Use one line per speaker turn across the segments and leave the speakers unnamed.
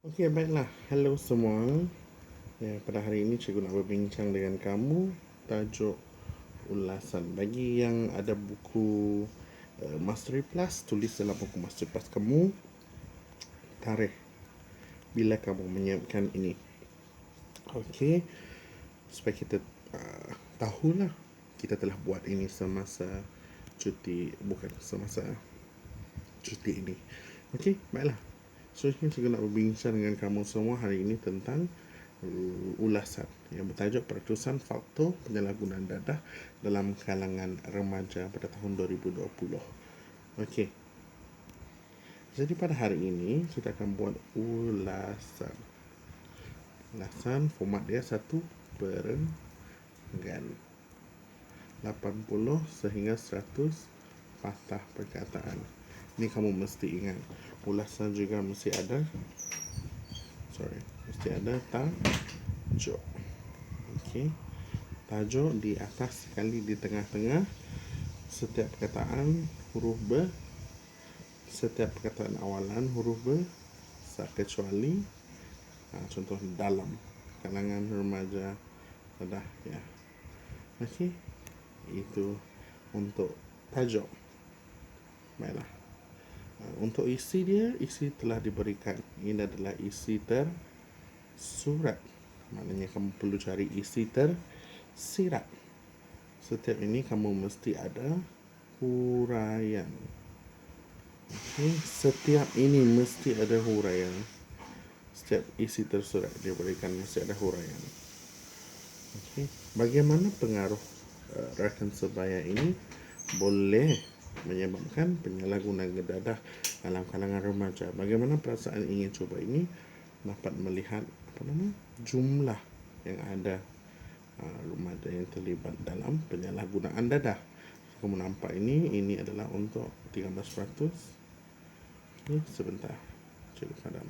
Okey, baiklah. Hello semua. Ya, pada hari ini cikgu nak berbincang dengan kamu tajuk ulasan. Bagi yang ada buku Mastery Plus, tulis dalam buku Mastery Plus kamu tarikh bila kamu menyiapkan ini. Okey, supaya kita tahulah kita telah buat ini semasa cuti, bukan semasa cuti ini. Okey, baiklah. So, cikgu nak berbincang dengan kamu semua hari ini tentang ulasan yang bertajuk peratusan faktor penyalahgunaan dadah dalam kalangan remaja pada tahun 2020. Okey. Jadi pada hari ini kita akan buat ulasan. Ulasan format dia 1/8. 80 sehingga 100 patah perkataan. Ini kamu mesti ingat. Ulasan juga mesti ada tajuk. Okey. Tajuk di atas sekali di tengah-tengah. Setiap perkataan huruf ber. Setiap perkataan awalan huruf ber. Kecuali contoh dalam kalangan remaja dah ya. Okey. Itu untuk tajuk. Baiklah. Untuk isi dia, isi telah diberikan. Ini adalah isi tersurat. Maknanya kamu perlu cari isi tersirat. Setiap ini kamu mesti ada huraian. Okay. Setiap ini mesti ada huraian. Setiap isi tersurat diberikan mesti ada huraian. Okay. Bagaimana pengaruh rakan sebaya ini boleh menyebabkan penyalahgunaan dadah dalam kalangan remaja? Bagaimana perasaan ingin cuba ini dapat melihat jumlah yang ada remaja yang terlibat dalam penyalahgunaan dadah. Kamu nampak ini adalah untuk 13%. Ini sebentar, cikgu padam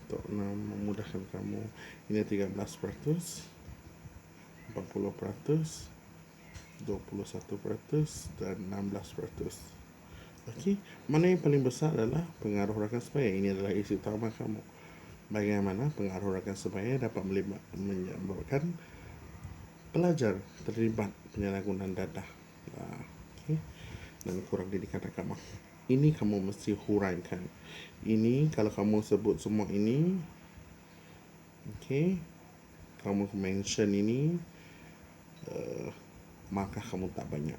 untuk memudahkan kamu. Ini 13%, 40%, 21% dan 16%. Okey, mana yang paling besar adalah pengaruh rakan sebaya. Ini adalah isi utama kamu. Bagaimana pengaruh rakan sebaya dapat menyebabkan pelajar terlibat penyalahgunaan dadah dan kurang didikan agama. Ini kamu mesti huraikan. Ini kalau kamu sebut semua ini, okey, kamu mention ini, maka kamu tak banyak.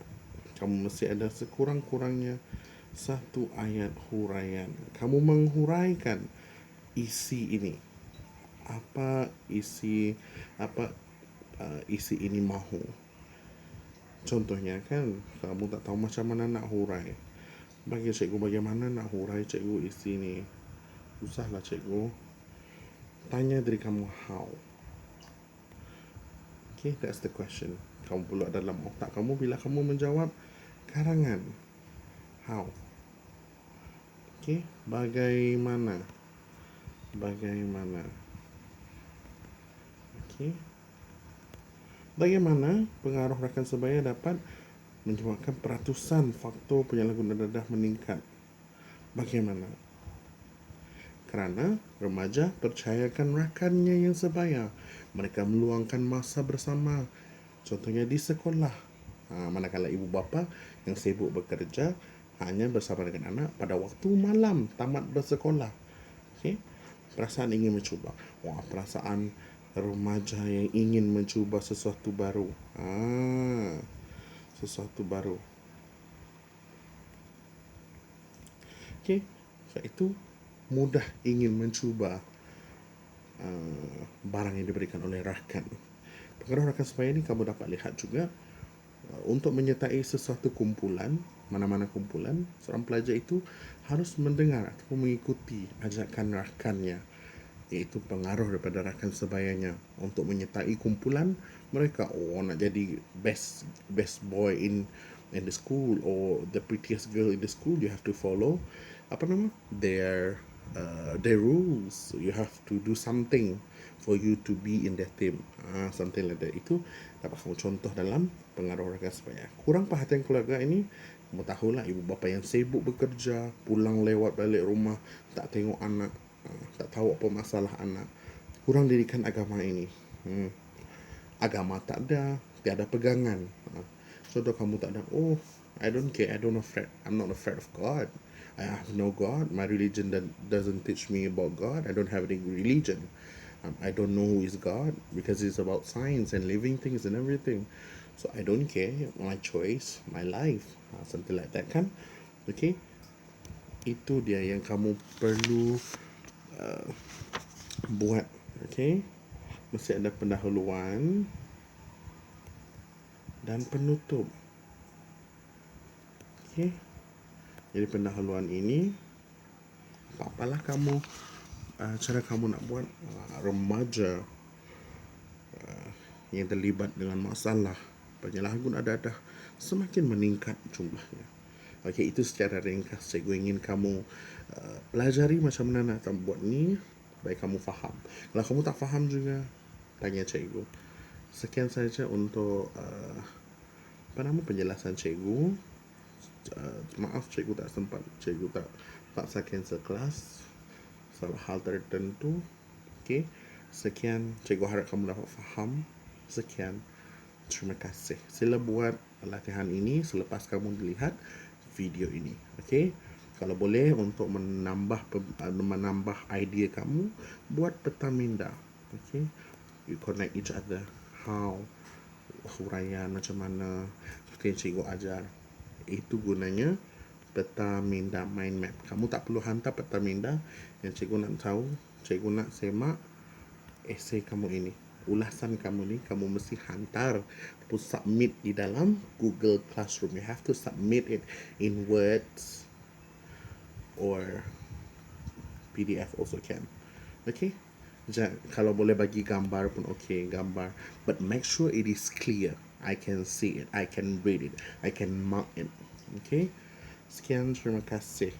Kamu mesti ada sekurang-kurangnya satu ayat huraian. Kamu menghuraikan isi ini. Apa isi ini mahu. Contohnya kan, kamu tak tahu macam mana nak hurai. Bagi cikgu bagaimana nak hurai cikgu isi ni. Susahlah cikgu. Tanya diri kamu how. Okay, that's the question. Kamu pula dalam otak kamu bila kamu menjawab karangan. How. Okay, bagaimana. Okay. Bagaimana pengaruh rakan sebaya dapat menyebabkan peratusan faktor penyalahgunaan dadah meningkat? Bagaimana? Kerana remaja percayakan rakannya yang sebaya. Mereka meluangkan masa bersama. Contohnya di sekolah. Manakala ibu bapa yang sibuk bekerja hanya bersama dengan anak pada waktu malam tamat bersekolah. Okay? Perasaan ingin mencuba. Perasaan remaja yang ingin mencuba sesuatu baru. Sesuatu baru. Okey, sebab itu mudah ingin mencuba barang yang diberikan oleh rakan. Pengaruh rakan sebaya ini kamu dapat lihat juga untuk menyertai sesuatu kumpulan, mana-mana kumpulan, seorang pelajar itu harus mendengar atau mengikuti ajakan rakannya. Iaitu pengaruh daripada rakan sebayanya untuk menyertai kumpulan mereka. Nak jadi best boy in the school or the prettiest girl in the school, you have to follow their rules. You have to do something for you to be in their team. Something like that. Itu dapat kamu contoh dalam pengaruh rakan sebaya. Kurang perhatian keluarga ini, kamu tahulah ibu bapa yang sibuk bekerja, pulang lewat balik rumah, tak tengok anak. tak tahu apa masalah anak. Kurang didikan agama ini. Agama tak ada, tiada pegangan. So kamu tak ada, oh, I don't care, I don't afraid. I'm not afraid of God. I have no God. My religion doesn't teach me about God. I don't have any religion. I don't know who is God because it's about science and living things and everything. So I don't care. My choice, my life, something like that kan? Okay, itu dia yang kamu perlu buat. Okay, mesti ada pendahuluan dan penutup. Okay, jadi pendahuluan ini apa-apalah kamu cara kamu nak buat remaja yang terlibat dengan masalah penyalahguna dadah semakin meningkat jumlahnya. Okey, itu secara ringkas cikgu ingin kamu pelajari macam mana nak buat ni baik kamu faham. Kalau kamu tak faham juga tanya cikgu. Sekian saja untuk penjelasan cikgu. Maaf cikgu tak sempat, cikgu tak paksa cancel kelas sebab hal tertentu. Okey, sekian, cikgu harap kamu dapat faham. Sekian, terima kasih. Sila buat latihan ini selepas kamu lihat video ini. Okey, kalau boleh untuk menambah idea kamu, buat peta minda. Okey, you connect each other. How huraian macam mana seperti yang cikgu ajar. Itu gunanya peta minda mind map. Kamu tak perlu hantar peta minda. Yang cikgu nak tahu, cikgu nak semak esei kamu ini, ulasan kamu ni, kamu mesti hantar atau submit di dalam Google Classroom. You have to submit it in words or PDF also can. Okay, kalau boleh bagi gambar pun okay, gambar, but make sure it is clear. I can see it, I can read it, I can mark it. Okay, sekian, terima kasih.